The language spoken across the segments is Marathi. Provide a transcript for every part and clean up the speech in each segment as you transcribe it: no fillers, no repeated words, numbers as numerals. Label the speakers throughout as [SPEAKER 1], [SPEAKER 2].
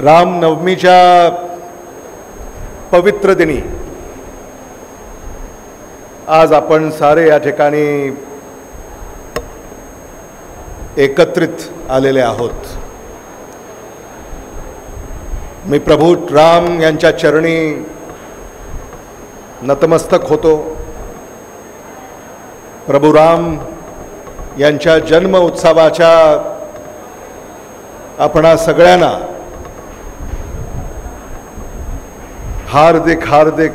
[SPEAKER 1] रामनवमीच्या पवित्र दिनी आज आपण सारे या ठिकाणी एकत्रित आलेले आहोत। मी प्रभू राम यांच्या चरणी नतमस्तक होतो। प्रभू राम यांच्या जन्म उत्सवाच्या आपणा सगळ्यांना हार्दिक हार्दिक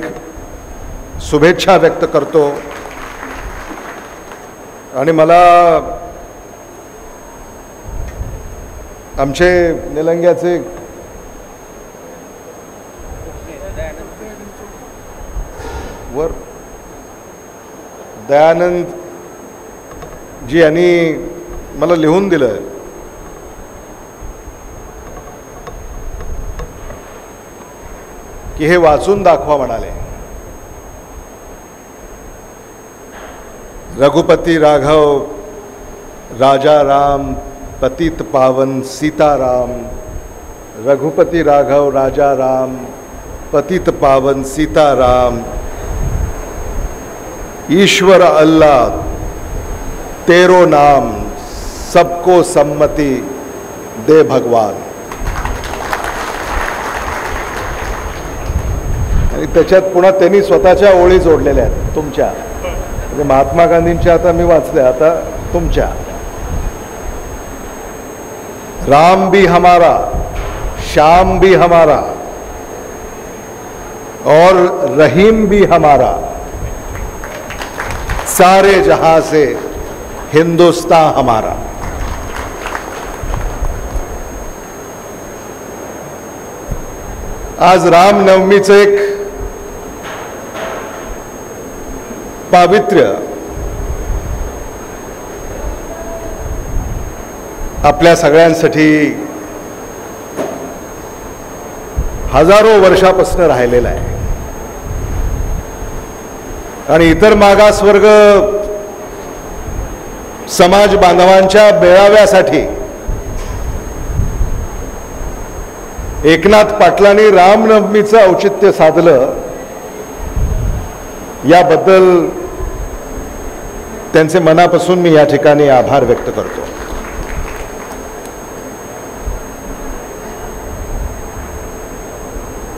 [SPEAKER 1] शुभेच्छा व्यक्त करतो। आणि मला आमचे निलंग्याचे वर दयानंद जी यांनी मला लिहून दिलं की हे वाचून दाखवा म्हणाले। रघुपति राघव राजा राम पतित पावन सीताराम। रघुपति राघव राजा राम पतित पावन सीताराम। ईश्वर अल्लाह तेरो नाम सबको सम्मति दे भगवान। आणि त्याच्यात पुन्हा त्यांनी स्वतःच्या ओळी जोडलेल्या आहेत तुमच्या, म्हणजे महात्मा गांधींच्या आता मी वाचले, आता तुमच्या। राम भी हमारा श्याम भी हमारा और रहीम भी हमारा, सारे जहां से हिंदुस्तान हमारा। आज रामनवमीचं एक पावित्र्य आपल्या सगळ्यांसाठी हजारो वर्षापासून राहिलेला आहे। आणि इतर मागासवर्ग समाज बांधवांच्या मेळाव्यासाठी एकनाथ पाटलांनी रामनवमीचं औचित्य साधलं, याबद्दल त्यांचे मनापासून मी या ठिकाणी आभार व्यक्त करतो।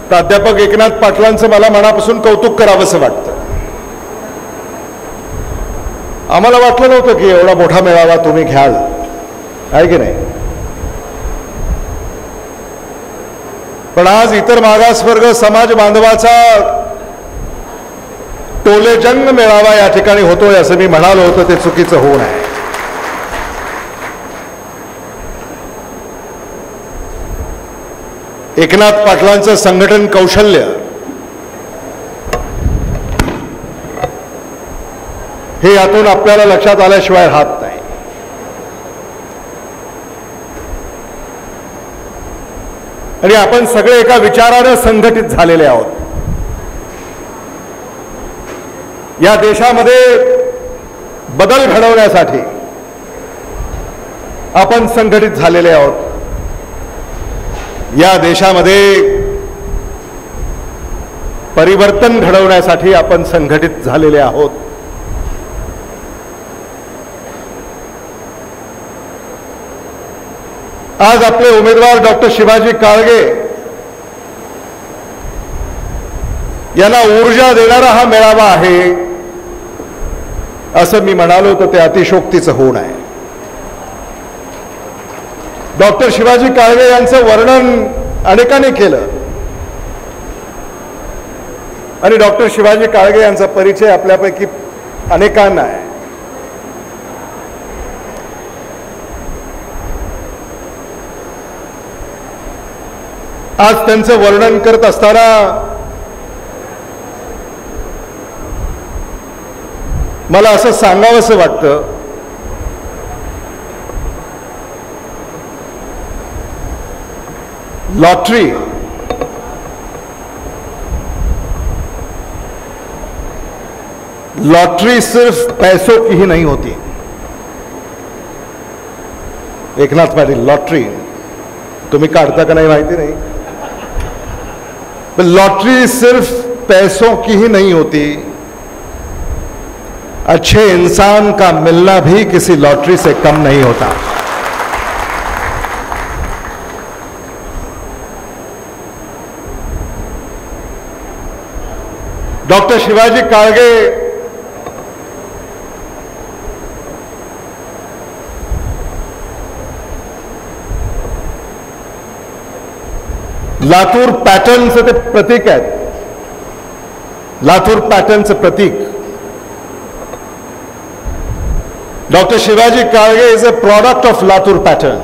[SPEAKER 1] प्राध्यापक एकनाथ पाटलांचं मला मनापासून कौतुक करावंसं वाटतं। आम्हाला वाटलं नव्हतं की एवढा मोठा मेळावा तुम्ही घ्याल, आहे की नाही? पण आज इतर मागासवर्ग समाज बांधवाचा टोलेजंग मेळावा या ठिकाणी होतोय असं मी म्हणालो होतं, ते चुकीचं होऊ नये। एकनाथ पाटलांचं संघटन कौशल्य हे यातून आपल्याला लक्षात आल्याशिवाय राहत नाही। आणि आपण सगळे एका विचाराने संघटित झालेले आहोत। या देशामध्ये बदल घडवण्यासाठी आपण संघटित झालेले आहोत। या देशामध्ये परिवर्तन घडवण्यासाठी आपण संघटित झालेले आहोत। आज आपले उमेदवार डॉक्टर शिवाजी काळगे यांना ऊर्जा देणारा हा मेळावा आहे असं मी म्हणालो तर ते अतिशोक्तीचं होऊ नये। डॉक्टर शिवाजी काळगे यांचं वर्णन अनेकांनी केलं आणि डॉक्टर शिवाजी काळगे यांचा परिचय आपल्यापैकी अनेकांना आहे। आज त्यांचं वर्णन करत असताना मला असं सांगावंसं वाटतं, लॉटरी सिर्फ पैसों की ही नहीं होती। एकनाथ पाटील, लॉटरी तुम्ही काढता का नहीं माहिती नहीं, लॉटरी सिर्फ पैसों की ही नहीं होती, अच्छे इंसान का मिलना भी किसी लॉटरी से कम नहीं होता। डॉक्टर शिवाजी काळगे लातूर पॅटर्नचं ते प्रतीक आहेत। लातूर पॅटर्नचं प्रतीक। Doctor Shivaji Kalge is a product of Latur pattern.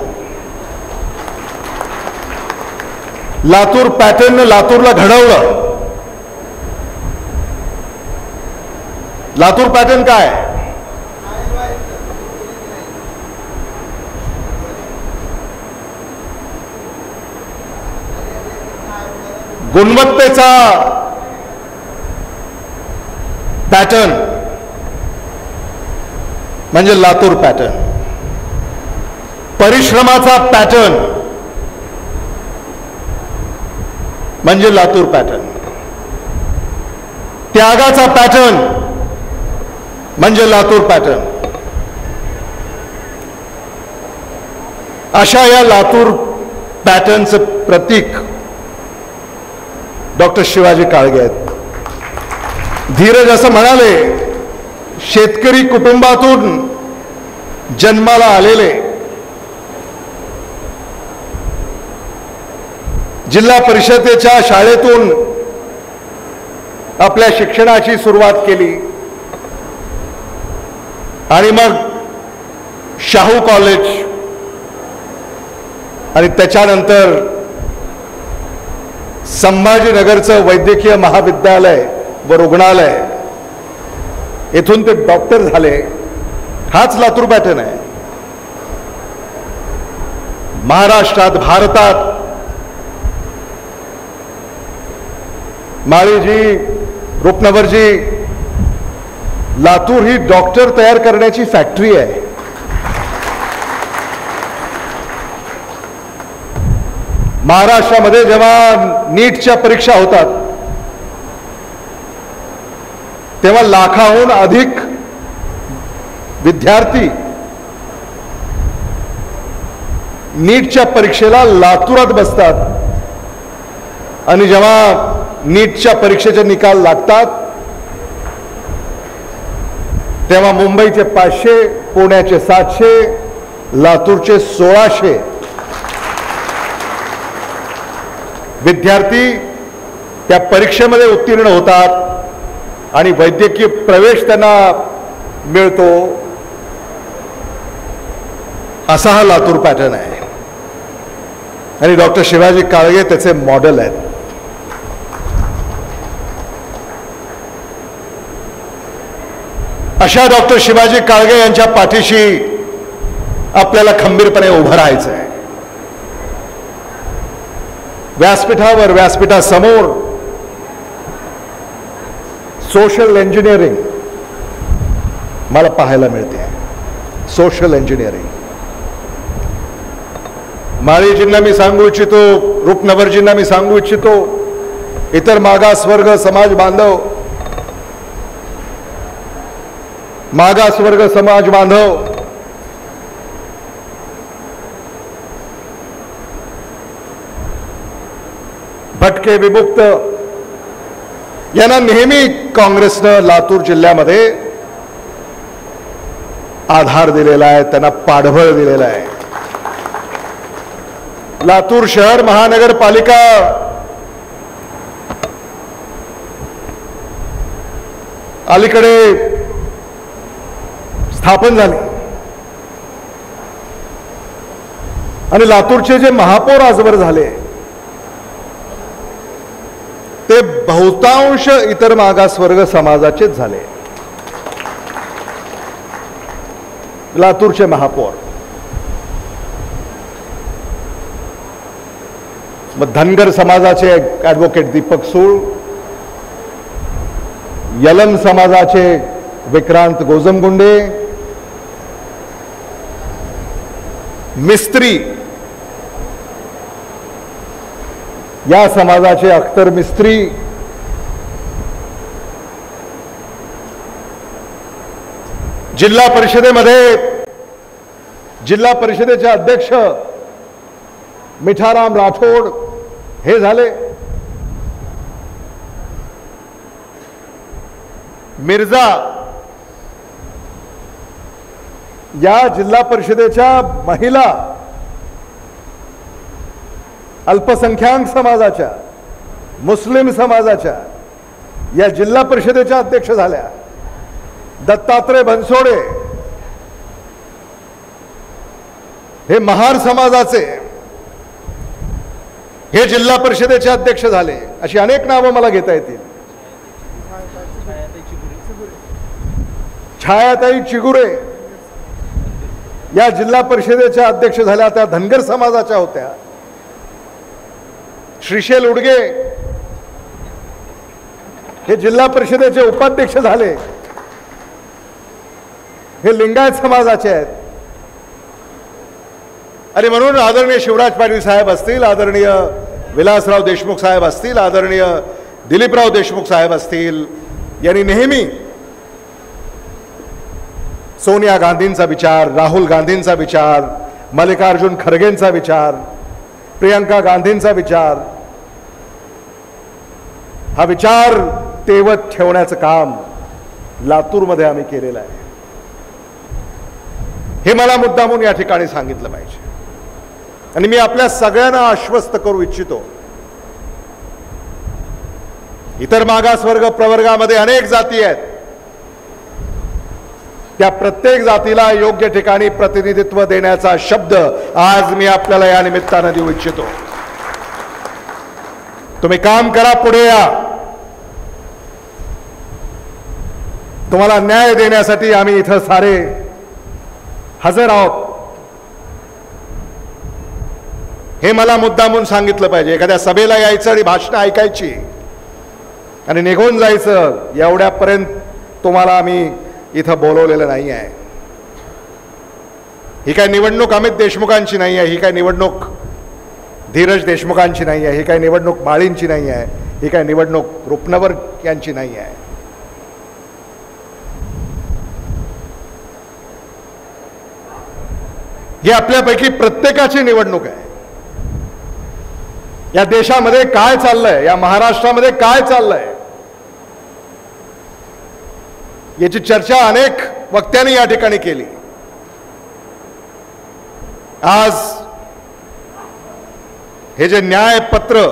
[SPEAKER 1] Latur पॅटर्नने लातूरला घडवलं। लातूर पॅटर्न काय? गुणवत्तेचा पॅटर्न म्हणजे लातूर पॅटर्न, परिश्रमाचा पॅटर्न म्हणजे लातूर पॅटर्न, त्यागाचा पॅटर्न म्हणजे लातूर पॅटर्न। अशा या लातूर पॅटर्नचं प्रतीक डॉक्टर शिवाजी काळगे आहेत। धीरज असं म्हणाले, शेतकरी कुटुंबातून जन्माला आलेले, जिल्हा परिषदेच्या शाळेतून आपल्या शिक्षणाची सुरुवात केली आणि मग शाहू कॉलेज आणि त्याच्यानंतर संभाजीनगरचं वैद्यकीय महाविद्यालय व रुग्णालय, येथून ते डॉक्टर झाले। हाच लातूर पॅटर्न आहे। महाराष्ट्रात, भारतात माळीजी, रूपनवरजी, लातूर ही डॉक्टर तयार करण्याची फॅक्टरी आहे। महाराष्ट्रामध्ये जेव्हा नीटच्या परीक्षा होतात तेव्हा लाखाहून अधिक विद्यार्थी नीटच्या परीक्षेला लातूरात बसतात आणि जेव्हा नीटच्या परीक्षेचे निकाल लागतात तेव्हा मुंबईचे 500, पुण्याचे 700, लातूरचे 1600 विद्यार्थी त्या परीक्षेमध्ये उत्तीर्ण होतात आणि वैद्यकीय प्रवेश त्यांना मिळतो। असा हा लातूर पॅटर्न आहे आणि डॉक्टर शिवाजी काळगे त्याचे मॉडेल आहेत। अशा डॉक्टर शिवाजी काळगे यांच्या पाठीशी आपल्याला खंबीरपणे उभं राहायचं आहे। व्यासपीठावर, व्यासपीठासमोर सोशल इंजिनिअरिंग मला पाहायला मिळते। सोशल इंजिनिअरिंग माळीजींना मी सांगू इच्छितो, रूपनवरजींना मी सांगू इच्छितो, इतर मागासवर्ग समाज बांधव, मागासवर्ग समाज बांधव भटके, विमुक्त यांना नेहमी काँग्रेसनं लातूर जिल्ह्यामध्ये आधार दिलेला आहे, त्यांना पाठबळ दिलेलं आहे। लातूर शहर महानगरपालिका अलीकडे स्थापन झाली आणि लातूरचे जे महापौर आजवर झाले ते बहुतांश इतर मागासवर्ग समाजाचेच झाले। लातूरचे महापौर मग धनगर समाजाचे ॲडव्होकेट दीपक सूळ, यलम समाजाचे विक्रांत गोजमगुंडे, मिस्त्री या समाजाचे अख्तर मिस्त्री, जिल्हा परिषदेचे अध्यक्ष मिठाराम राठोड हे झाले, मिर्झा या जिल्हा परिषदेच्या महिला अल्पसंख्याक समाजाच्या, मुस्लिम समाजाच्या या जिल्हा परिषदेच्या अध्यक्ष झाल्या. दत्तात्रय बनसोडे हे महार समाजाचे हे जिल्हा परिषदेचे अध्यक्ष झाले. अशी अनेक नावं मला घेता येतील. छायाताई चिगुरे या जिल्हा परिषदेच्या अध्यक्ष झाल्या, त्या धनगर समाजाच्या होत्या. श्रीशैल उडगे हे जिल्हा परिषदेचे उपाध्यक्ष झाले, हे लिंगायत समाजाचे आहेत. आणि म्हणून आदरणीय शिवराज पाटील साहेब असतील, आदरणीय विलासराव देशमुख साहेब असतील, आदरणीय दिलीपराव देशमुख साहेब असतील, यांनी नेहमी सोनिया गांधींचा विचार, राहुल गांधींचा विचार, मल्लिकार्जुन खरगेंचा विचार, प्रियंका गांधींचा विचार, हा विचार तेवत ठेवण्याचं काम लातूरमध्ये आम्ही केलेलं आहे. हे मला मुद्दामून या ठिकाणी सांगितलं पाहिजे. आणि मी आपल्या सगळ्यांना आश्वस्त करू इच्छितो, इतर मागासवर्ग प्रवर्गामध्ये अनेक जाती आहेत, त्या प्रत्येक जातीला योग्य ठिकाणी प्रतिनिधित्व देण्याचा शब्द आज मी आपल्याला या निमित्तानं देऊ इच्छितो. तुम्ही काम करा, पुढे या. तुम्हाला न्याय देण्यासाठी आम्ही इथं सारे हजर आहोत. हे मला मुद्दामून सांगितलं पाहिजे. एखाद्या सभेला यायचं आणि भाषणं ऐकायची आणि निघून जायचं, एवढ्यापर्यंत तुम्हाला आम्ही इथं बोलवलेलं नाही आहे. ही काय निवडणूक अमित देशमुखांची नाही आहे, ही काय निवडणूक धीरज देशमुखांची नाही आहे, ही काय निवडणूक माळींची नाही आहे, ही काय निवडणूक रुपनवर यांची नाही आहे. ही आपल्यापैकी प्रत्येकाची निवडणूक आहे. या देशामध्ये काय चाललंय, या महाराष्ट्रामध्ये काय चाललंय, याची चर्चा अनेक वक्त्यांनी या ठिकाणी केली. आज हे जे न्यायपत्र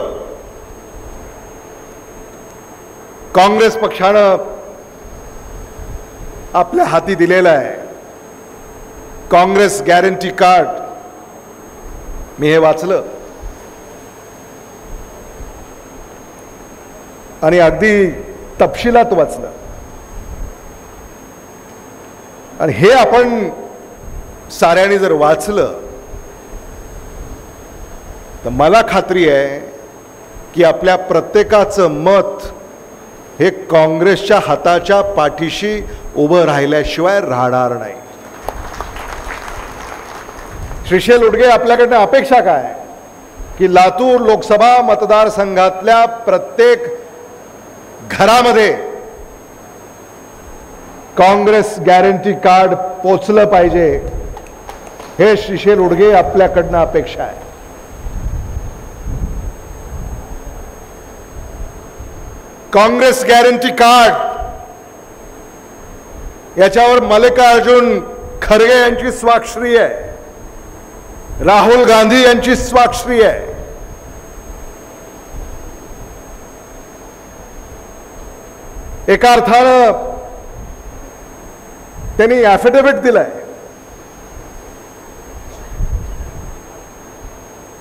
[SPEAKER 1] काँग्रेस पक्षानं आपल्या हाती दिलेलं आहे, काँग्रेस गॅरंटी कार्ड, मी हे वाचलं आणि अगदी तपशिलात वाचलं. आणि हे आपण साऱ्यांनी जर वाचलं तर मला खात्री आहे की आपल्या प्रत्येकाचं मत हे काँग्रेसच्या हाताच्या पाठीशी उभं राहिल्याशिवाय राहणार नाही. श्रीशैल उडगे, आपल्याकडनं अपेक्षा काय की लातूर लोकसभा मतदारसंघातल्या प्रत्येक घरामध्ये काँग्रेस गॅरंटी कार्ड पोचलं पाहिजे, हे श्रीशैल उडगे आपल्याकडनं अपेक्षा आहे. काँग्रेस गॅरंटी कार्ड याच्यावर मल्लिकार्जुन खरगे यांची स्वाक्षरी आहे, राहुल गांधी यांची स्वाक्षरी आहे. एका अर्थानं त्यांनी ॲफिडेव्हिट दिलाय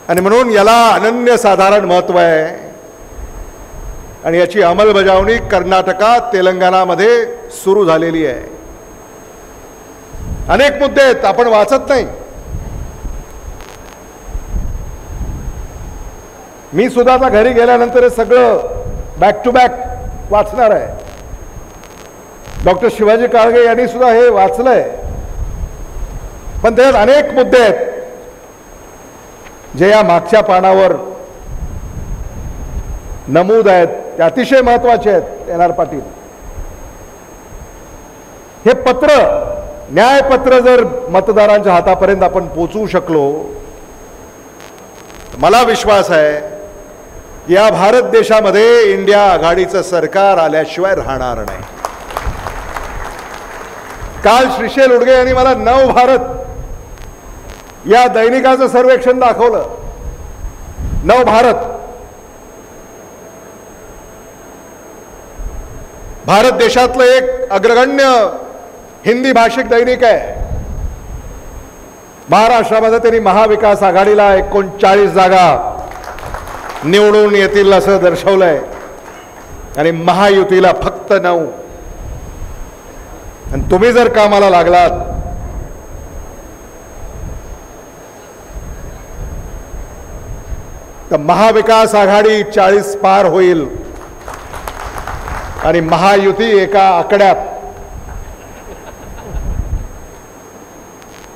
[SPEAKER 1] आणि म्हणून याला अनन्यसाधारण महत्त्व आहे. आणि याची अंमलबजावणी कर्नाटकात, तेलंगणामध्ये सुरू झालेली आहे. अनेक मुद्दे आहेत, आपण वाचत नाही. मी सुद्धा आता घरी गेल्यानंतर हे सगळं बॅक टू बॅक वाचणार आहे. डॉक्टर शिवाजी काळगे यांनी सुद्धा हे वाचलंय. पण त्यात अनेक मुद्दे आहेत जे या मागच्या पानावर नमूद आहेत ते अतिशय महत्त्वाचे आहेत. एन आर पाटील, हे पत्र, न्यायपत्र जर मतदारांच्या हातापर्यंत आपण पोचवू शकलो, मला विश्वास आहे या भारत देशामध्ये इंडिया आघाडीचं सरकार आल्याशिवाय राहणार नाही. काल श्रीशैल उडगे यांनी मला नव भारत या दैनिकाचं सर्वेक्षण दाखवलं. नव भारत, भारत देशातलं एक अग्रगण्य हिंदी भाषिक दैनिक आहे. महाराष्ट्रामध्ये त्यांनी महाविकास आघाडीला 39 जागा निवडून येतील असं दर्शवलंय आणि महायुतीला फक्त 9. आणि तुम्ही जर कामाला लागलात तर महाविकास आघाडी 40 पार होईल आणि महायुती एका आकड्यात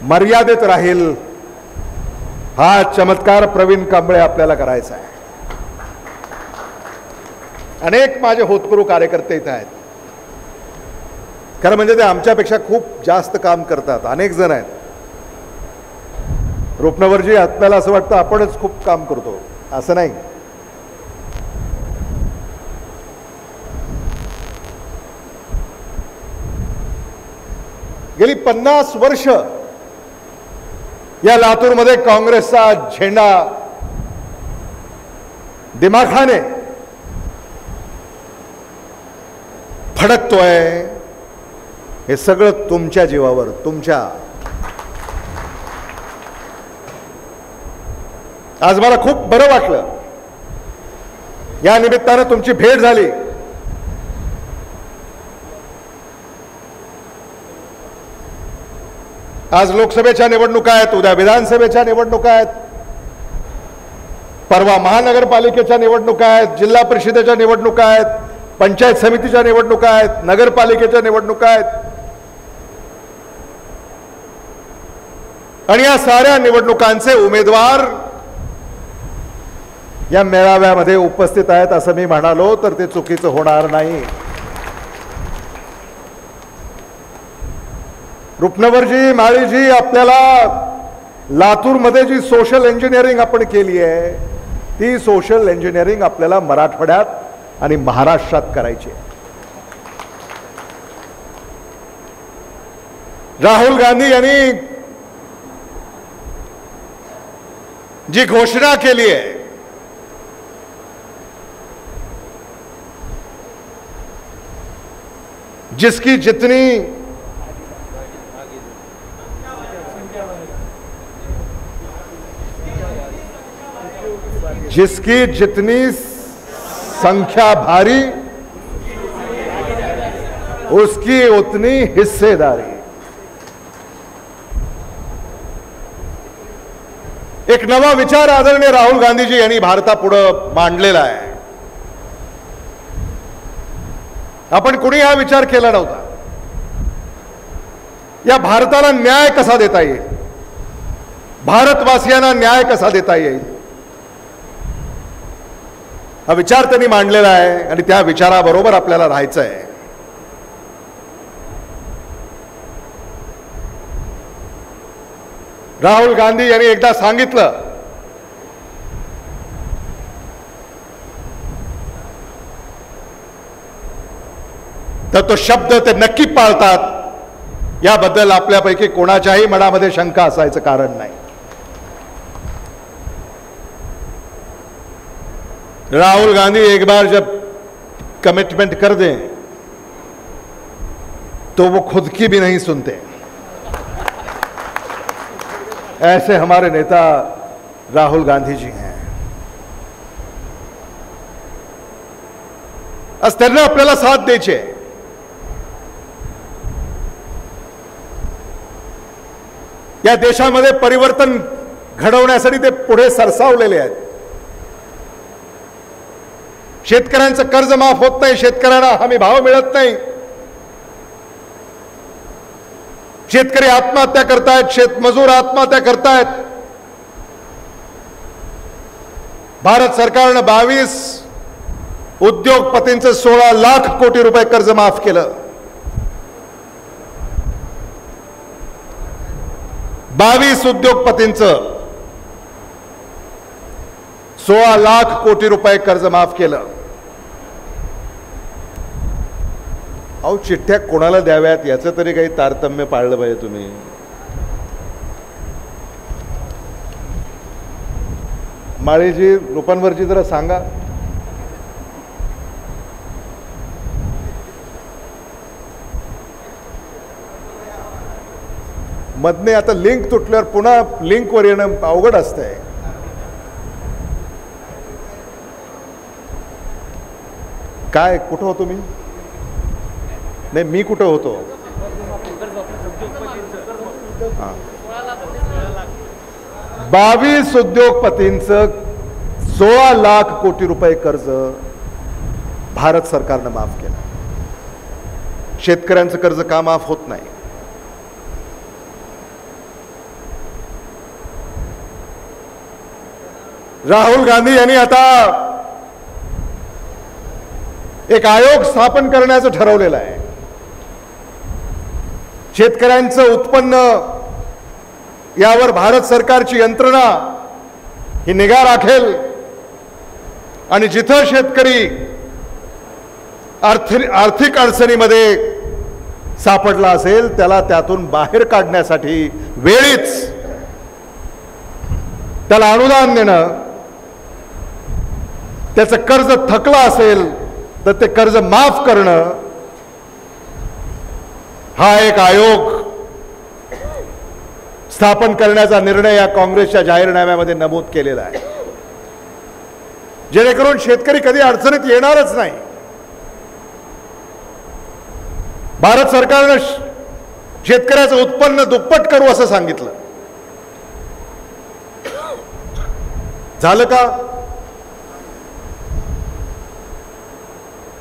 [SPEAKER 1] मर्यादित राहील. हा चमत्कार प्रवीण कांबळे आपल्याला करायचा आहे. अनेक माझे होतकरू कार्यकर्ते इथे आहेत. खरं म्हणजे ते आमच्यापेक्षा खूप जास्त काम करतात. अनेक जण आहेत. रुपनवरजी, आपल्याला असं वाटतं आपणच खूप काम करतो, असं नाही. गेली 50 वर्ष या लातूरमध्ये काँग्रेसचा झेंडा दिमाखाने फडकतोय. हे सगळं तुमच्या जीवावर, तुमच्या. आज मला खूप बरं वाटलं, या निमित्तानं तुमची भेट झाली. आज लोकसभेच्या निवडणुका आहेत, उद्या विधानसभेच्या निवडणुका आहेत, परवा महानगरपालिकेच्या निवडणुका आहेत, जिल्हा परिषदेच्या निवडणुका आहेत, पंचायत समितीच्या निवडणुका आहेत, नगरपालिकेच्या निवडणुका आहेत. आणि या साऱ्या निवडणुकांचे उमेदवार या मेळाव्यामध्ये उपस्थित आहेत असं मी म्हणालो तर ते चुकीचं होणार नाही. रुपनवरजी, माळीजी, आपल्याला लातूरमध्ये जी सोशल इंजिनिअरिंग आपण केली आहे ती सोशल इंजिनिअरिंग आपल्याला मराठवाड्यात आणि महाराष्ट्रात करायची आहे. राहुल गांधी यांनी जी घोषणा केली आहे जिसकी जितनी संख्या भारी उसकी उतनी हिस्सेदारी. एक नवा विचार आदरणीय राहुल गांधीजी यांनी भारतापुढे मांडलेला आहे. आपण कुणी हा विचार केला नव्हता. या भारताला न्याय कसा देता येईल, भारतवासियांना न्याय कसा देता येईल, हा विचार त्यांनी मांडलेला आहे आणि त्या विचाराबरोबर आपल्याला राहायचं आहे. राहुल गांधी यांनी एकदा सांगितलं तर तो शब्द ते नक्की पाळतात, याबद्दल आपल्यापैकी कोणाच्याही मनामध्ये शंका असायचं कारण नाही. राहुल गांधी एक बार जब कमिटमेंट कर दें तो वो खुद की भी नहीं सुनते. ऐसे हमारे नेता राहुल गांधी जी हैं. आज त्यांना आपल्याला साथ द्यायची आहे. या देशामध्ये परिवर्तन घडवण्यासाठी ते पुढे सरसावलेले आहेत. शेतकऱ्यांचं कर्ज माफ होत नाही, शेतकऱ्यांना हमी भाव मिळत नाही, शेतकरी आत्महत्या करतायत, शेतमजूर आत्महत्या करतायत. भारत सरकारने 22 उद्योगपतींचं 16 लाख कोटी रुपये कर्ज माफ केलं. 22 उद्योगपतींचं 16 लाख कोटी रुपये कर्ज माफ केलं. अहो, चिठ्ठ्या कोणाला द्याव्यात याचं तरी काही तारतम्य पाळलं पाहिजे तुम्ही. माळीजी, रूपांवरजी जरा सांगा. मधने आता लिंक तुटल्यावर पुन्हा लिंकवर येणं अवघड असतंय. काय, कुठं होतो मी? नाही, मी कुठं होतो? 22 उद्योगपतींचं 16 लाख कोटी रुपये कर्ज भारत सरकारनं माफ केलं. शेतकऱ्यांचं कर्ज का माफ होत नाही? राहुल गांधी यांनी आता एक आयोग स्थापन करण्याचं ठरवलेलं आहे. शेतकऱ्यांचं उत्पन्न यावर भारत सरकारची यंत्रणा ही निगा राखेल आणि जिथं शेतकरी आर्थिक अडचणीमध्ये सापडला असेल त्याला त्यातून बाहेर काढण्यासाठी वेळीच त्याला अनुदान देणं, त्याचं कर्ज थकलं असेल तर ते कर्ज माफ करणं, हा एक आयोग स्थापन करण्याचा निर्णय या काँग्रेसच्या जाहीरनाम्यामध्ये नमूद केलेला आहे. जेणेकरून शेतकरी कधी अडचणीत येणारच नाही. भारत सरकारनं शेतकऱ्याचं उत्पन्न दुप्पट करू असं सांगितलं. झालं का?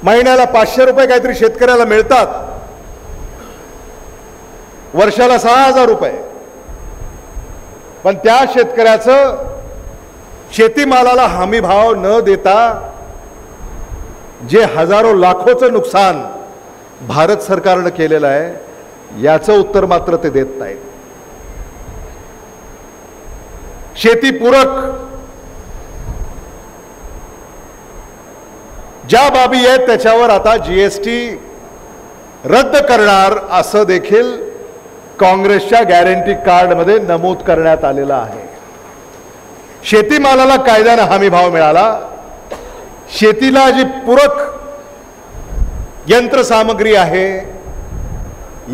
[SPEAKER 1] महिन्याला 500 रुपये काहीतरी शेतकऱ्याला मिळतात, वर्षाला 6000 रुपये. पण त्या शेतकऱ्याचं शेतीमालाला हमी भाव न देता जे हजारो लाखोचं नुकसान भारत सरकारनं केलेलं आहे, याचं उत्तर मात्र ते देत नाहीत. शेतीपूरक ज्या बाबी आहेत त्याच्यावर आता जीएसटी रद्द करणार असं देखील काँग्रेसच्या गॅरंटी कार्डमध्ये नमूद करण्यात आलेलं आहे. शेतीमालाला कायद्यानं हमी भाव मिळाला, शेतीला जी पूरक यंत्रसामग्री आहे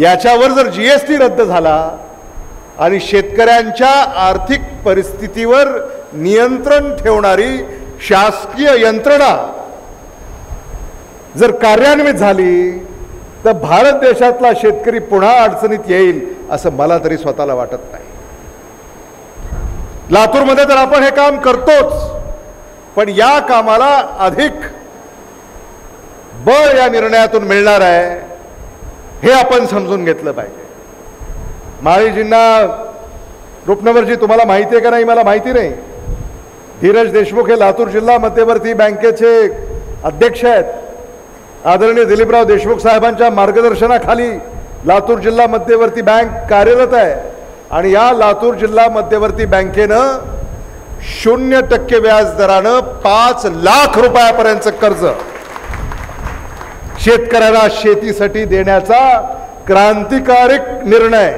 [SPEAKER 1] याच्यावर जर जीएसटी रद्द झाला आणि शेतकऱ्यांच्या आर्थिक परिस्थितीवर नियंत्रण ठेवणारी शासकीय यंत्रणा जर कार्यान्वित झाली तर भारत देशातला शेतकरी पुन्हा अडचणीत येईल असं मला तरी स्वतःला वाटत नाही. लातूरमध्ये तर आपण हे काम करतोच, पण या कामाला अधिक बळ या निर्णयातून मिळणार आहे हे आपण समजून घेतलं पाहिजे. माळीजींना, रूपनवरजी तुम्हाला माहिती आहे का नाही मला माहिती नाही, धीरज देशमुख हे लातूर जिल्हा मध्यवर्ती बँकेचे अध्यक्ष आहेत. आदरणीय दिलीपराव देशमुख साहेबांच्या मार्गदर्शनाखाली लातूर जिल्हा मध्यवर्ती बँक कार्यरत आहे आणि या लातूर जिल्हा मध्यवर्ती बँकेनं 0% व्याज दरानं 5 लाख रुपयापर्यंतचं कर्ज शेतकऱ्यांना शेतीसाठी देण्याचा क्रांतिकारी निर्णय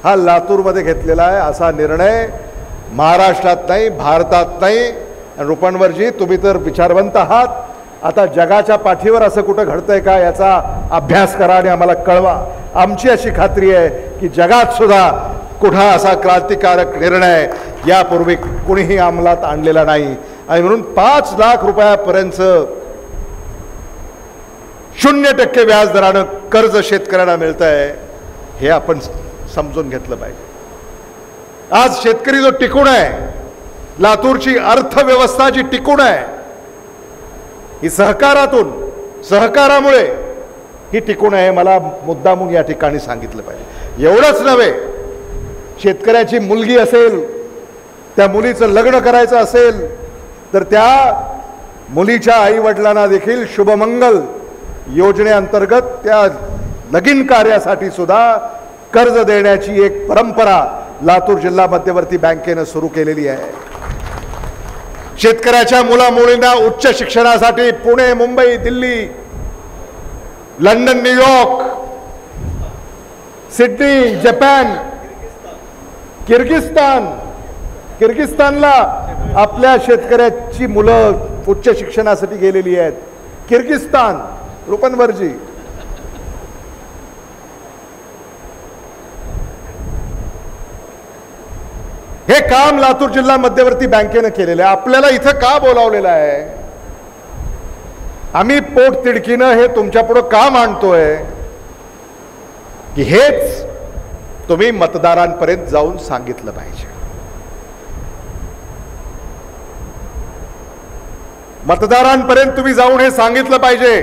[SPEAKER 1] हा लातूरमध्ये घेतलेला आहे. असा निर्णय महाराष्ट्रात नाही, भारतात नाही. रूपनवरजी, तुम्ही तर विचारवंत आहात, आता जगाच्या पाठीवर असं कुठं घडतंय का याचा अभ्यास करा आणि आम्हाला कळवा. आमची अशी खात्री आहे की जगात सुद्धा कुठं असा क्रांतिकारक निर्णय यापूर्वी कुणीही अंमलात आणलेला नाही. आणि म्हणून 5 लाख रुपयापर्यंत 0% व्याज दरानं कर्ज शेतकऱ्यांना मिळत आहे हे आपण समजून घेतलं पाहिजे. आज शेतकरी जो टिकून आहे, लातूरची अर्थव्यवस्था जी टिकून आहे, ही सहकारामुळे ही टिकून आहे. मला मुद्दामून या ठिकाणी सांगितलं पाहिजे. एवढंच नव्हे, शेतकऱ्याची मुलगी असेल, त्या मुलीचं लग्न करायचं असेल तर त्या मुलीच्या आई वडिलांना देखील शुभमंगल योजनेअंतर्गत त्या लगीन कार्यासाठी सुद्धा कर्ज देण्याची एक परंपरा लातूर जिल्हा मध्यवर्ती बँकेने सुरू केलेली आहे. शेतकऱ्याच्या मुलामुलींना उच्च शिक्षणासाठी Pune, Mumbai, Delhi, London, New York, Sydney, Japan, किर्गिस्तानला आपल्या शेतकऱ्याची मुलं उच्च शिक्षणासाठी गेलेली आहेत. किर्गिस्तान, रुपनवरजी. हे काम लातूर जिल्हा मध्यवर्ती बँकेने केलेलं आहे. आपल्याला इथं का बोलावलेलं आहे? आम्ही पोट तिडकीनं हे तुमच्या पुढे का मांडतोय की हेच तुम्ही मतदारांपर्यंत जाऊन सांगितलं पाहिजे. मतदारांपर्यंत तुम्ही जाऊन हे सांगितलं पाहिजे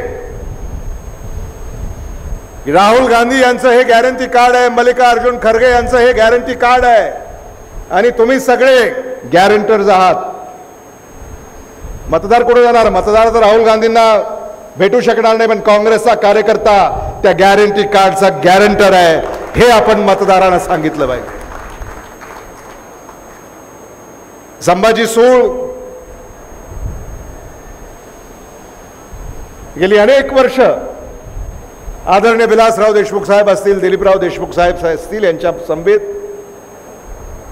[SPEAKER 1] की राहुल गांधी यांचं हे गॅरंटी कार्ड आहे, मल्लिकार्जुन खरगे यांचं हे गॅरंटी कार्ड आहे आणि तुम्ही सगळे गॅरंटर्स आहात. मतदार कुठे जाणार? मतदार तर राहुल गांधींना भेटू शकणार नाही, पण काँग्रेसचा कार्यकर्ता त्या गॅरंटी कार्डचा गॅरंटर आहे हे आपण मतदारांना सांगितलं पाहिजे. संभाजी सूळ गेली अनेक वर्ष आदरणीय विलासराव देशमुख साहेब असतील, दिलीपराव देशमुख साहेब असतील, यांच्या समवेत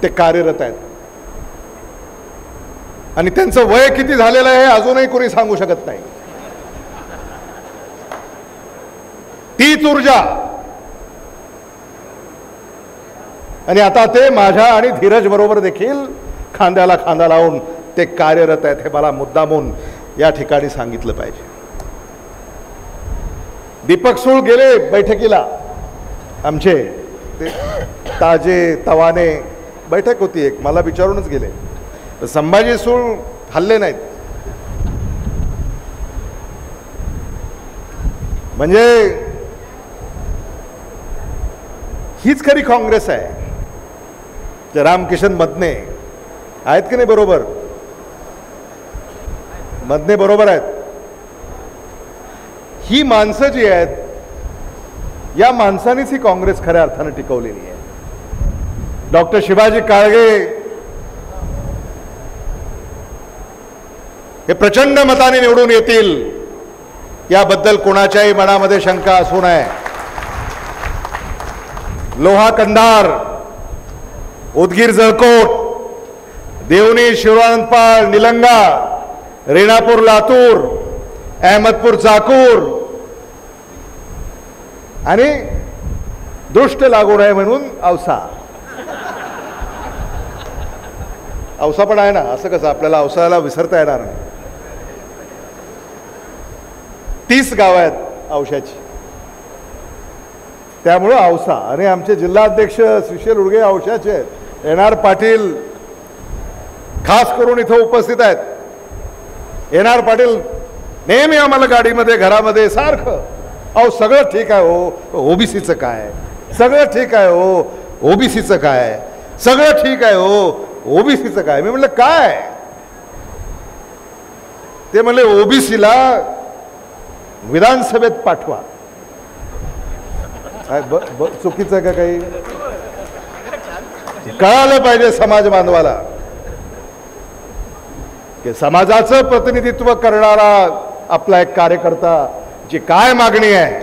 [SPEAKER 1] ते कार्यरत आहेत आणि त्यांचं वय किती झालेलं आहे अजूनही कोणी सांगू शकत नाही. तीच ऊर्जा आणि आता ते माझ्या आणि धीरज बरोबर देखील खांद्याला खांदा लावून ते कार्यरत आहेत हे मला मुद्दामून या ठिकाणी सांगितलं पाहिजे. दीपक सूळ गेले बैठकीला, आमचे ते ताजे तवाने बैठक होती एक, मला विचारूनच गेले. संभाजी सूळ हल्ले नाहीत. म्हणजे हीच खरी काँग्रेस आहे. ते रामकिशन मदने आहेत की नाही? बरोबर, मदने बरोबर आहेत. ही माणसं जी आहेत, या माणसांनीच ही काँग्रेस खऱ्या अर्थानं टिकवलेली आहे. डॉक्टर शिवाजी काळगे हे प्रचंड मताने निवडून येतील याबद्दल कोणाच्याही मनामध्ये शंका असू नये. लोहा कंधार, उदगीर जळकोट, देवणी शिवरानपाळ, निलंगा, रेणापूर लातूर, अहमदपूर चाकूर आणि दृष्ट लागू नये म्हणून औसा. औसा पण आहे ना, असं कसं आपल्याला औसाला विसरता येणार नाही. 30 गाव आहेत औशाची, त्यामुळं औसा. आणि आमचे जिल्हाध्यक्ष सुशील उडगे औशाचे आहेत. एन.आर. पाटील खास करून इथं उपस्थित आहेत. एन.आर. पाटील नेहमी आम्हाला गाडीमध्ये घरामध्ये सारखं, अहो सगळं ठीक आहे हो, ओबीसीचं काय, सगळं ठीक आहे हो, ओबीसीचं काय, सगळं ठीक आहे हो, ओबीसीचं काय. मी म्हटलं काय? ते म्हणले ओबीसीला विधानसभेत पाठवा. चुकीचं का काही? कळालं पाहिजे समाज बांधवाला की समाजाचं प्रतिनिधित्व करणारा आपला एक कार्यकर्ता जी काय मागणी आहे.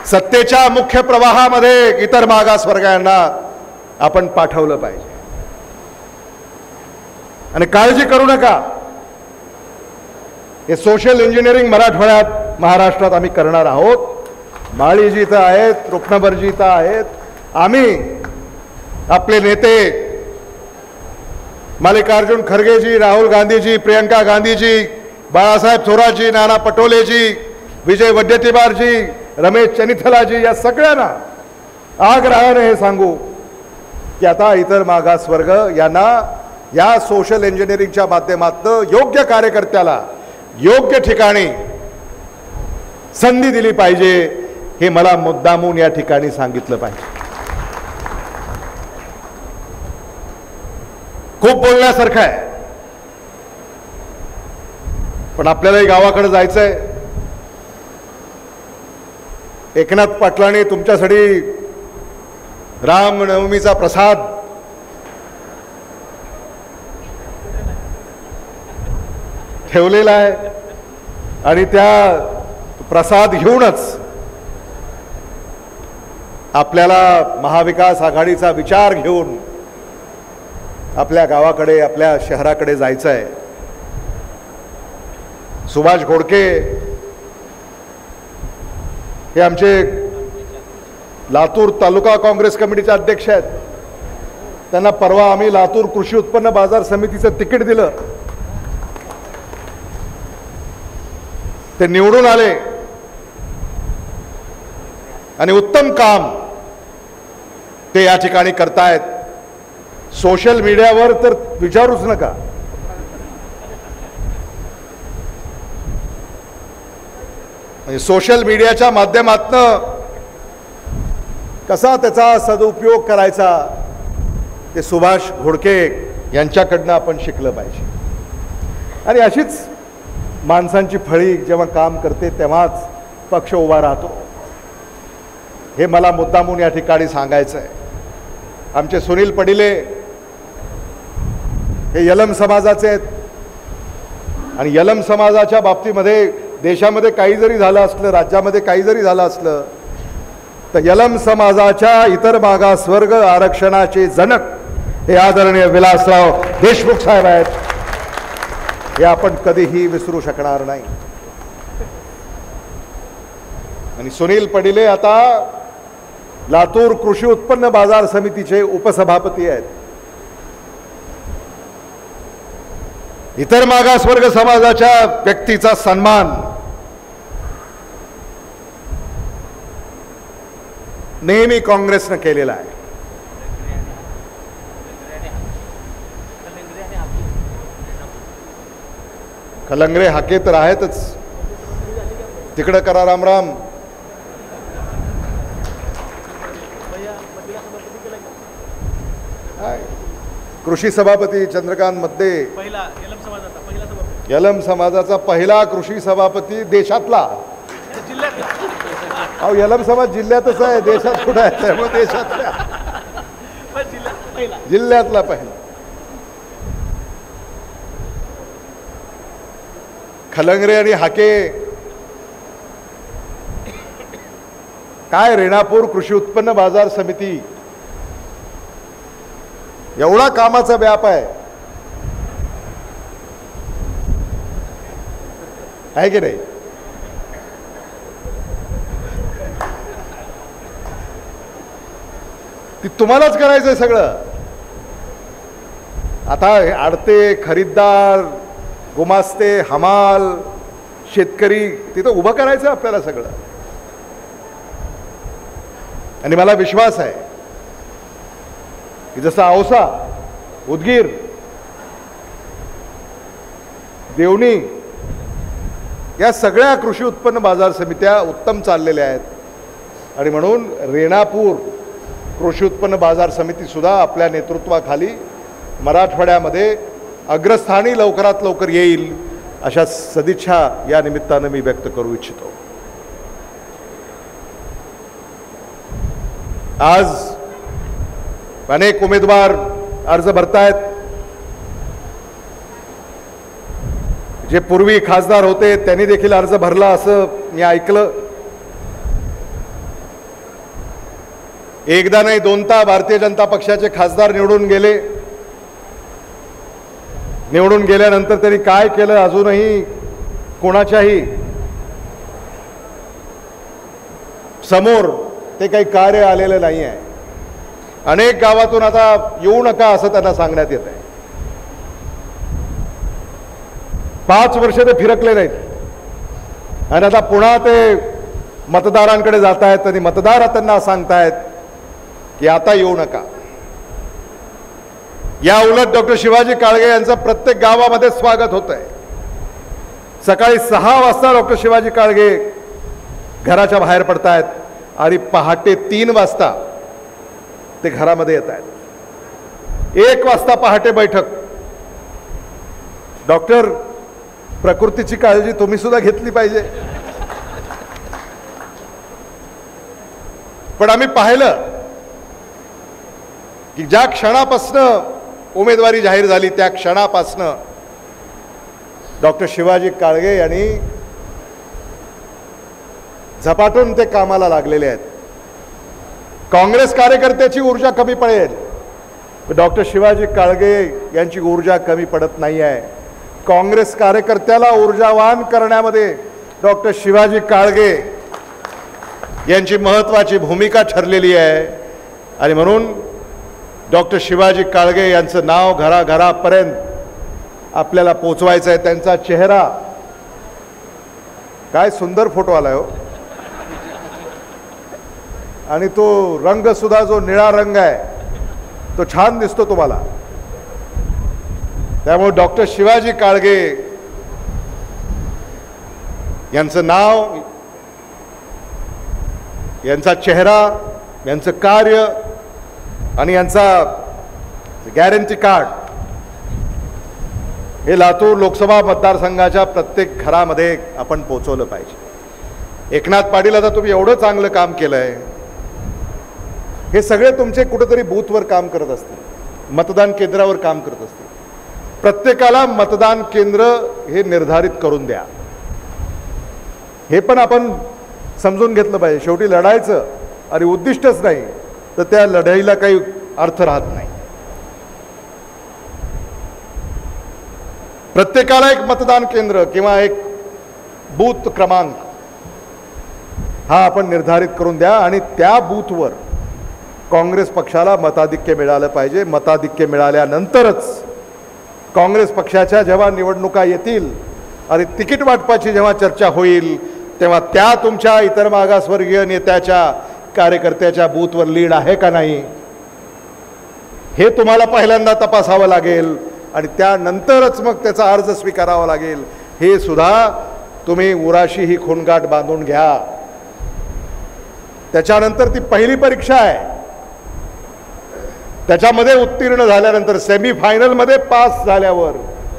[SPEAKER 1] सत्तेच्या मुख्य प्रवाहामध्ये इतर मागासवर्गांना आपण पाठवलं पाहिजे. आणि काळजी करू नका, हे सोशल इंजिनिअरिंग मराठवाड्यात महाराष्ट्रात आम्ही करणार आहोत. माळीजी इथं आहेत, रुपनबरजी इथं आहेत. आम्ही आपले नेते मल्लिकार्जुन खरगेजी, राहुल गांधीजी, प्रियंका गांधीजी, बाळासाहेब थोरातजी, नाना पटोलेजी, विजय वडेट्टीवारजी, रमेश चनिथलाजी, या सगळ्यांना आग्रहाने हे सांगू की आता इतर मागासवर्ग यांना या सोशल इंजिनिअरिंगच्या माध्यमातून योग्य कार्यकर्त्याला योग्य ठिकाणी संधी दिली पाहिजे हे मला मुद्दामून या ठिकाणी सांगितलं पाहिजे. खूप बोलण्यासारखं आहे. पण आपल्यालाही गावाकडे जायचंय. एकनाथ पाटलांनी तुमच्यासाठी रामनवमीचा प्रसाद ठेवलेला आहे आणि त्या प्रसाद घेऊनच आपल्याला महाविकास आघाडीचा विचार घेऊन आपल्या गावाकडे आपल्या शहराकडे जायचं आहे. सुभाष घोडके हे आमचे लातूर तालुका काँग्रेस कमिटीचे अध्यक्ष आहेत. त्यांना परवा आम्ही लातूर कृषी उत्पन्न बाजार समितीचं तिकीट दिलं. ते निवडून आले आणि उत्तम काम ते या ठिकाणी करतायत. सोशल मीडियावर तर विचारूच नका. म्हणजे सोशल मीडियाच्या माध्यमातून कसा त्याचा सदुपयोग करायचा ते सुभाष घोडके यांच्याकडनं आपण शिकलं पाहिजे. आणि अशीच माणसांची फळी जेव्हा काम करते तेव्हाच पक्ष उभा राहतो. हे मला मुद्दामून या ठिकाणी सांगायचं आहे. आमचे सुनील पडिले हे यलम समाजाचे आहेत आणि यलम समाजाच्या बाबतीमध्ये देशामध्ये काही जरी झालं असलं, राज्यामध्ये काही जरी झालं असलं तर यलम समाजाच्या इतर मागासवर्ग आरक्षणाचे जनक हे आदरणीय विलासराव देशमुख साहेब आहेत. हे आपण कधीही विसरू शकणार नाही. आणि सुनील पडिले आता लातूर कृषी उत्पन्न बाजार समितीचे उपसभापती आहेत. इतर मागासवर्ग समाजाच्या व्यक्तीचा सन्मान नेहमी काँग्रेसनं केलेला आहे. कलंगरे हाके तर आहेतच. तिकडं करा रामराम. कृषी सभापती चंद्रकांत मध्ये यलम समाजाचा पहिला कृषी सभापती देशातला. अहो यलम समाज जिल्ह्यातच आहे, देशात कुठं आहे? त्यामुळे देशातल्या जिल्ह्यातला पहिला. खलंगरे आणि हाके काय रेणापूर कृषी उत्पन्न बाजार समिती एवढा कामाचा व्याप आहे की नाही? ती तुम्हालाच करायचंय सगळं. आता आडते, खरीददार, गुमास्ते, हमाल, शेतकरी तिथं उभं करायचं आपल्याला सगळं. आणि मला विश्वास आहे की जसं औसा, उदगीर, देवणी या सगळ्या कृषी उत्पन्न बाजार समित्या उत्तम चाललेल्या आहेत. आणि म्हणून रेणापूर कृषी उत्पन्न बाजार समिती सुद्धा आपल्या नेतृत्वाखाली मराठवाड्यामध्ये अग्रस्थानी लवकरात लवकर येईल अशा सदिच्छा या निमित्तानं मी व्यक्त करू इच्छितो. आज अनेक उमेदवार अर्ज भरतायत. जे पूर्वी खासदार होते त्यांनी देखील अर्ज भरला असं मी ऐकलं. एकदा नाही दोनदा भारतीय जनता पक्षाचे खासदार निवडून गेले. निवडून गेल्यानंतर त्यांनी काय केलं अजूनही कोणाच्याही समोर ते काही कार्य आलेलं नाही आहे. अनेक गावातून आता येऊ नका असं त्यांना सांगण्यात येत आहे. 5 वर्ष ते फिरकले नाहीत आणि आता पुन्हा ते मतदारांकडे जात आहेत आणि मतदार त्यांना सांगतायत की आता येऊ नका. या उलट डॉक्टर शिवाजी काळगे यांचं प्रत्येक गावामध्ये स्वागत होत आहे. सकाळी 6 वाजता डॉक्टर शिवाजी काळगे घराच्या बाहेर पडतायत आणि पहाटे 3 वाजता ते घरामध्ये येत आहेत. 1 वाजता पहाटे बैठक. डॉक्टर प्रकृतीची काळजी तुम्ही सुद्धा घेतली पाहिजे. पण आम्ही पाहिलं की ज्या क्षणापासनं उमेदवारी जाहीर झाली त्या क्षणापासनं डॉक्टर शिवाजी काळगे यांनी झपाटून ते कामाला लागलेले आहेत. काँग्रेस कार्यकर्त्याची ऊर्जा कमी पडेल, डॉक्टर शिवाजी काळगे यांची ऊर्जा कमी पडत नाही आहे. काँग्रेस कार्यकर्त्याला ऊर्जावान करण्यामध्ये डॉक्टर शिवाजी काळगे यांची महत्त्वाची भूमिका ठरलेली आहे. आणि म्हणून डॉक्टर शिवाजी काळगे यांचं नाव घराघरापर्यंत आपल्याला पोचवायचं आहे. त्यांचा चेहरा, काय सुंदर फोटो आलाय हो. आणि तो रंग सुद्धा जो निळा रंग आहे तो छान दिसतो तुम्हाला. त्यामुळे डॉक्टर शिवाजी काळगे यांचं नाव, यांचा चेहरा, यांचं कार्य आणि यांचा गॅरंटी कार्ड हे लातूर लोकसभा मतदारसंघाच्या प्रत्येक घरामध्ये आपण पोचवलं पाहिजे. एकनाथ पाटील, आता तुम्ही एवढं चांगलं काम केलंय, हे सगळे तुमचे कुठेतरी बूथवर काम करत असतील, मतदान केंद्रावर काम करत असतील. प्रत्येकाला मतदान केंद्र हे निर्धारित करून द्या. हे पण आपण समजून घेतलं पाहिजे. शेवटी लढायचं आणि उद्दिष्टच नाही तर त्या लढाईला काही अर्थ राहत नाही. प्रत्येकाला एक मतदान केंद्र किंवा एक बूथ क्रमांक हा आपण निर्धारित करून द्या आणि त्या बूथवर काँग्रेस पक्षाला मताधिक्य मिळालं पाहिजे. मताधिक्य मिळाल्यानंतरच काँग्रेस पक्षाच्या जेव्हा निवडणुका येतील आणि तिकीट वाटपाची जेव्हा चर्चा होईल तेव्हा त्या तुमच्या इतर मागासवर्गीय नेत्याच्या कार्यकर्त्याच्या बूथवर लीड आहे का नाही हे तुम्हाला पहिल्यांदा तपासावं लागेल आणि त्यानंतरच मग त्याचा अर्ज स्वीकारावा लागेल. हे सुद्धा तुम्ही उराशी ही खूणगाठ बांधून घ्या. त्याच्यानंतर ती पहिली परीक्षा आहे, त्याच्यामध्ये उत्तीर्ण झाल्यानंतर सेमीफायनलमध्ये पास झाल्यावर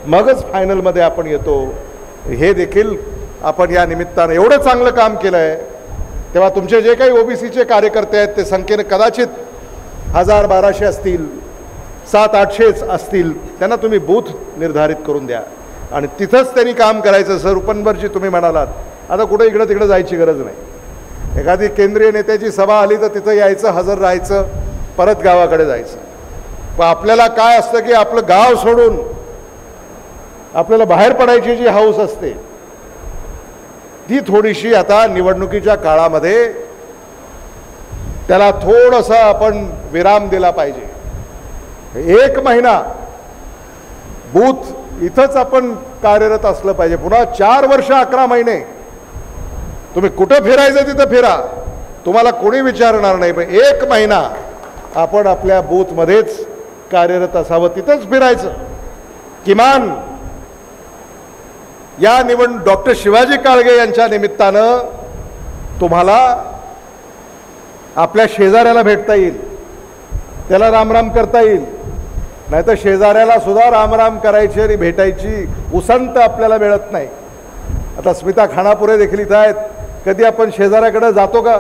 [SPEAKER 1] मगच फायनलमध्ये आपण येतो. हे देखील आपण या निमित्तानं एवढं चांगलं काम केलं आहे तेव्हा तुमचे जे काही ओबीसीचे कार्यकर्ते आहेत ते संख्येने कदाचित 1000-1200 असतील, 700-800 असतील, त्यांना तुम्ही बूथ निर्धारित करून द्या आणि तिथंच त्यांनी काम करायचं. सर रुपनभरची तुम्ही म्हणालात, आता कुठे इकडं तिकडं जायची गरज नाही. एखादी केंद्रीय नेत्याची सभा आली तर तिथं यायचं, हजर राहायचं, परत गावाकडे जायचं. पण आपल्याला काय असतं की आपलं गाव सोडून आपल्याला बाहेर पडायची जी हौस असते ती थोडीशी आता निवडणुकीच्या काळामध्ये त्याला थोडंसं आपण विराम दिला पाहिजे. 1 महिना बूथ इथंच आपण कार्यरत असलं पाहिजे. पुन्हा 4 वर्ष 11 महिने तुम्ही कुठं फिरायचं तिथं फिरा, तुम्हाला कोणी विचारणार नाही. पण 1 महिना आपण आपल्या बूथमध्येच कार्यरत असावं, तिथंच फिरायचं. किमान या डॉक्टर शिवाजी काळगे यांच्या निमित्तानं तुम्हाला आपल्या शेजाऱ्याला भेटता येईल, त्याला रामराम करता येईल. नाहीतर शेजाऱ्याला सुद्धा रामराम करायची आणि भेटायची उसंत आपल्याला मिळत नाही. आता स्मिता खानापुरे देखील इथं आहेत, कधी आपण शेजाऱ्याकडे जातो का?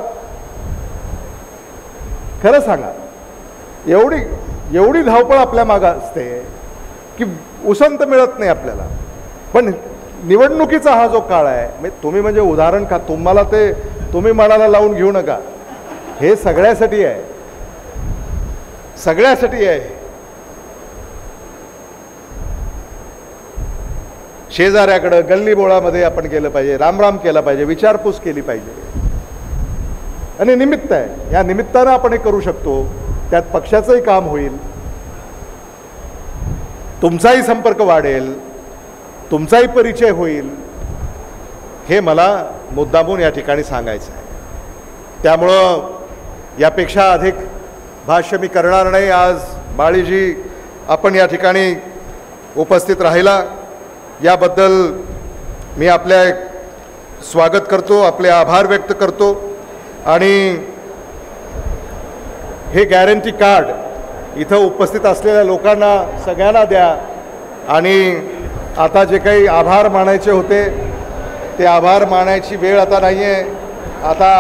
[SPEAKER 1] खरं सांगा, एवढी धावपळ आपल्या मागं असते की उसंत मिळत नाही आपल्याला. पण निवडणुकीचा हा जो काळ आहे, तुम्ही म्हणजे उदाहरण का तुम्हाला ते तुम्ही मनाला लावून घेऊ नका, हे सगळ्यासाठी आहे, सगळ्यासाठी आहे. शेजाऱ्याकडं गल्लीबोळामध्ये आपण गेलं पाहिजे, रामराम केला पाहिजे, विचारपूस केली पाहिजे. आणि निमित्त आहे, या निमित्तानं आपण हे करू शकतो. त्यात पक्षाचंही काम होईल, तुमचाही संपर्क वाढेल, तुमचाही परिचय होईल. हे मला मुद्दामून या ठिकाणी सांगायचं आहे. त्यामुळं यापेक्षा अधिक भाष्य मी करणार नाही. आज माळीजी आपण या ठिकाणी उपस्थित राहिला याबद्दल मी आपल्या स्वागत करतो, आपले आभार व्यक्त करतो. आणि हे गॅरंटी कार्ड इथं उपस्थित असलेल्या लोकांना सगळ्यांना द्या आणि आता जे काही आभार मानायचे होते ते आभार मानायची वेळ आता नाही आहे. आता